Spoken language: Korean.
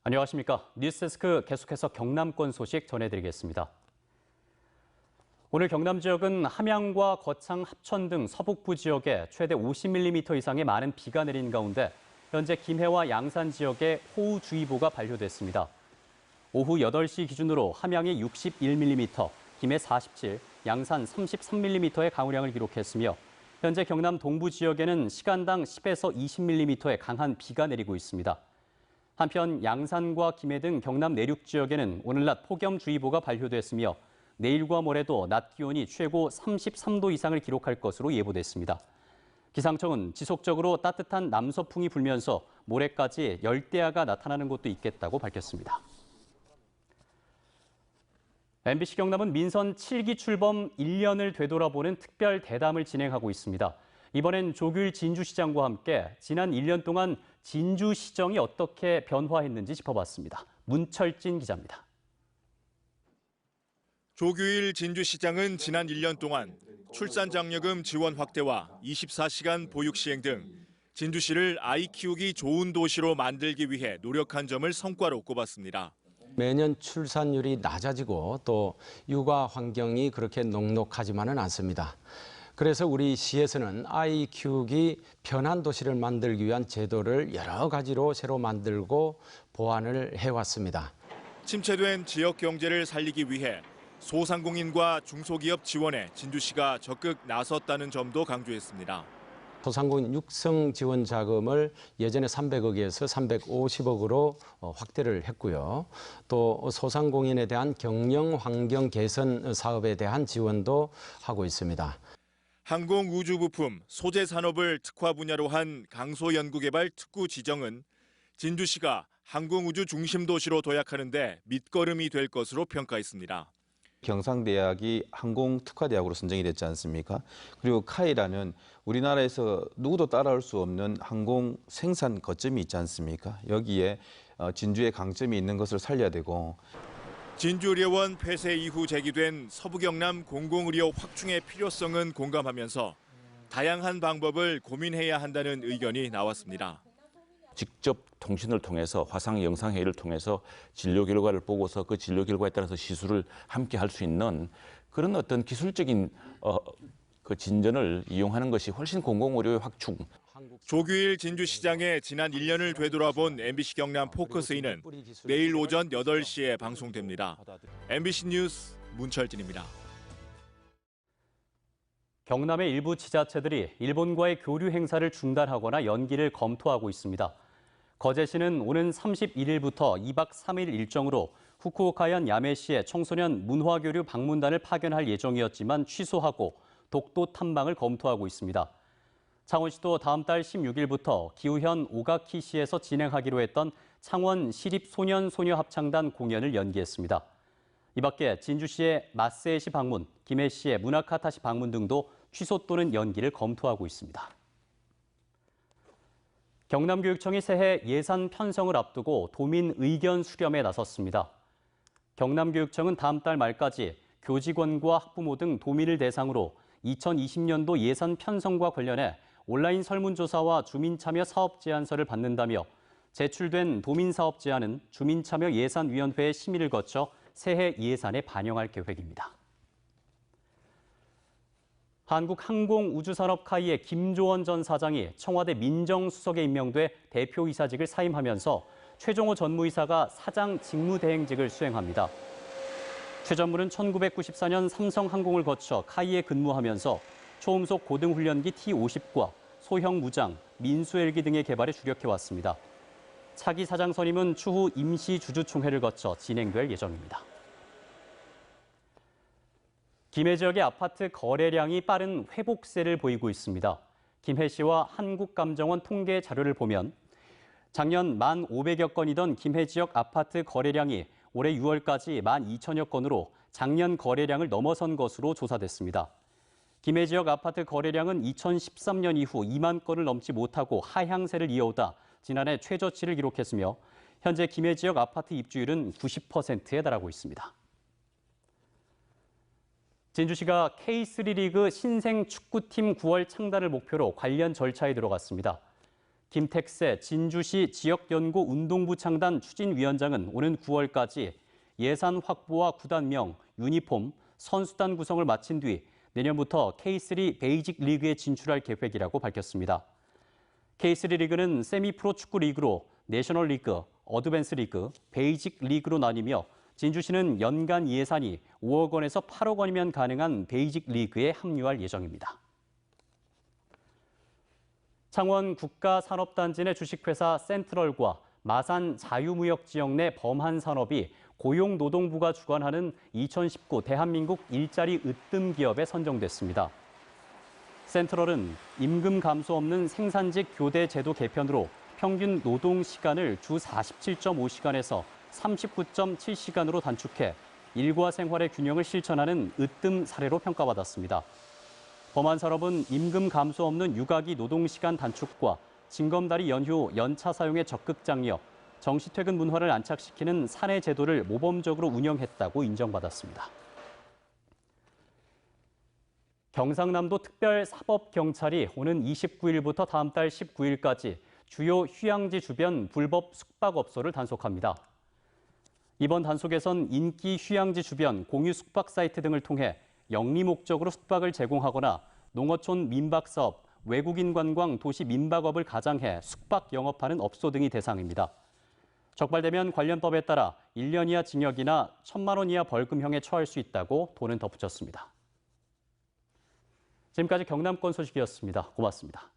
안녕하십니까. 뉴스데스크 계속해서 경남권 소식 전해드리겠습니다. 오늘 경남 지역은 함양과 거창, 합천 등 서북부 지역에 최대 50mm 이상의 많은 비가 내린 가운데 현재 김해와 양산 지역에 호우주의보가 발효됐습니다. 오후 8시 기준으로 함양이 61mm, 김해 47, 양산 33mm의 강우량을 기록했으며 현재 경남 동부 지역에는 시간당 10에서 20mm의 강한 비가 내리고 있습니다. 한편 양산과 김해 등 경남 내륙 지역에는 오늘 낮 폭염주의보가 발효됐으며 내일과 모레도 낮 기온이 최고 33도 이상을 기록할 것으로 예보됐습니다. 기상청은 지속적으로 따뜻한 남서풍이 불면서 모레까지 열대야가 나타나는 곳도 있겠다고 밝혔습니다. MBC 경남은 민선 7기 출범 1년을 되돌아보는 특별 대담을 진행하고 있습니다. 이번엔 조규일 진주시장과 함께 지난 1년 동안 진주시정이 어떻게 변화했는지 짚어봤습니다. 문철진 기자입니다. 조규일 진주시장은 지난 1년 동안 출산장려금 지원 확대와 24시간 보육 시행 등 진주시를 아이 키우기 좋은 도시로 만들기 위해 노력한 점을 성과로 꼽았습니다. 매년 출산율이 낮아지고 또 육아 환경이 그렇게 녹록하지만은 않습니다. 그래서 우리 시에서는 아이 키우기 편한 도시를 만들기 위한 제도를 여러 가지로 새로 만들고 보완을 해왔습니다. 침체된 지역 경제를 살리기 위해 소상공인과 중소기업 지원에 진주시가 적극 나섰다는 점도 강조했습니다. 소상공인 육성 지원 자금을 예전에 300억에서 350억으로 확대를 했고요. 또 소상공인에 대한 경영 환경 개선 사업에 대한 지원도 하고 있습니다. 항공우주부품, 소재 산업을 특화 분야로 한 강소연구개발 특구 지정은 진주시가 항공우주 중심 도시로 도약하는 데 밑거름이 될 것으로 평가했습니다. 경상대학이 항공특화대학으로 선정이 됐지 않습니까? 그리고 카이라는 우리나라에서 누구도 따라올 수 없는 항공 생산 거점이 있지 않습니까? 여기에 진주의 강점이 있는 것을 살려야 되고. 진주의료원 폐쇄 이후 제기된 서부경남 공공의료 확충의 필요성은 공감하면서 다양한 방법을 고민해야 한다는 의견이 나왔습니다. 직접 통신을 통해서 화상 영상회의를 통해서 진료 결과를 보고서 그 진료 결과에 따라서 시술을 함께 할 수 있는 그런 어떤 기술적인 그 진전을 이용하는 것이 훨씬 공공의료의 확충. 조규일 진주시장의 지난 1년을 되돌아본 MBC 경남 포커스인은 내일 오전 8시에 방송됩니다. MBC 뉴스 문철진입니다. 경남의 일부 지자체들이 일본과의 교류 행사를 중단하거나 연기를 검토하고 있습니다. 거제시는 오는 31일부터 2박 3일 일정으로 후쿠오카현 야메시에 청소년 문화교류 방문단을 파견할 예정이었지만 취소하고 독도 탐방을 검토하고 있습니다. 창원시도 다음 달 16일부터 기우현 오가키시에서 진행하기로 했던 창원 시립소년소녀합창단 공연을 연기했습니다. 이 밖에 진주시의 마세시 방문, 김해시의 문화카타시 방문 등도 취소 또는 연기를 검토하고 있습니다. 경남교육청이 새해 예산 편성을 앞두고 도민 의견 수렴에 나섰습니다. 경남교육청은 다음 달 말까지 교직원과 학부모 등 도민을 대상으로 2020년도 예산 편성과 관련해 온라인 설문조사와 주민참여 사업 제안서를 받는다며 제출된 도민사업 제안은 주민참여 예산위원회의 심의를 거쳐 새해 예산에 반영할 계획입니다. 한국항공우주산업 카이의 김조원 전 사장이 청와대 민정수석에 임명돼 대표이사직을 사임하면서 최종호 전무이사가 사장 직무대행직을 수행합니다. 최 전무는 1994년 삼성항공을 거쳐 카이에 근무하면서 초음속 고등훈련기 T-50과 소형 무장, 민수헬기 등의 개발에 주력해왔습니다. 차기 사장 선임은 추후 임시 주주총회를 거쳐 진행될 예정입니다. 김해 지역의 아파트 거래량이 빠른 회복세를 보이고 있습니다. 김해시와 한국감정원 통계 자료를 보면 작년 1,500여 건이던 김해 지역 아파트 거래량이 올해 6월까지 12,000여 건으로 작년 거래량을 넘어선 것으로 조사됐습니다. 김해 지역 아파트 거래량은 2013년 이후 2만 건을 넘지 못하고 하향세를 이어오다 지난해 최저치를 기록했으며 현재 김해 지역 아파트 입주율은 90%에 달하고 있습니다. 진주시가 K3 리그 신생 축구팀 9월 창단을 목표로 관련 절차에 들어갔습니다. 김택세 진주시 지역연구운동부 창단 추진위원장은 오는 9월까지 예산 확보와 구단명, 유니폼, 선수단 구성을 마친 뒤 내년부터 K3 베이직 리그에 진출할 계획이라고 밝혔습니다. K3 리그는 세미프로 축구 리그로 내셔널 리그, 어드밴스 리그, 베이직 리그로 나뉘며 진주시는 연간 예산이 5억 원에서 8억 원이면 가능한 베이직 리그에 합류할 예정입니다. 창원 국가산업단지 내 주식회사 센트럴과 마산 자유무역지역 내 범한산업이 고용노동부가 주관하는 2019 대한민국 일자리 으뜸 기업에 선정됐습니다. 센트럴은 임금 감소 없는 생산직 교대 제도 개편으로 평균 노동 시간을 주 47.5시간에서 39.7시간으로 단축해 일과 생활의 균형을 실천하는 으뜸 사례로 평가받았습니다. 범한산업은 임금 감소 없는 육아기 노동시간 단축과 징검다리 연휴 연차 사용의 적극 장려, 정시퇴근 문화를 안착시키는 사내 제도를 모범적으로 운영했다고 인정받았습니다. 경상남도 특별사법경찰이 오는 29일부터 다음 달 19일까지 주요 휴양지 주변 불법 숙박업소를 단속합니다. 이번 단속에선 인기 휴양지 주변 공유 숙박 사이트 등을 통해 영리 목적으로 숙박을 제공하거나 농어촌 민박사업, 외국인 관광 도시 민박업을 가장해 숙박 영업하는 업소 등이 대상입니다. 적발되면 관련 법에 따라 1년 이하 징역이나 1,000만 원 이하 벌금형에 처할 수 있다고 도는 덧붙였습니다. 지금까지 경남권 소식이었습니다. 고맙습니다.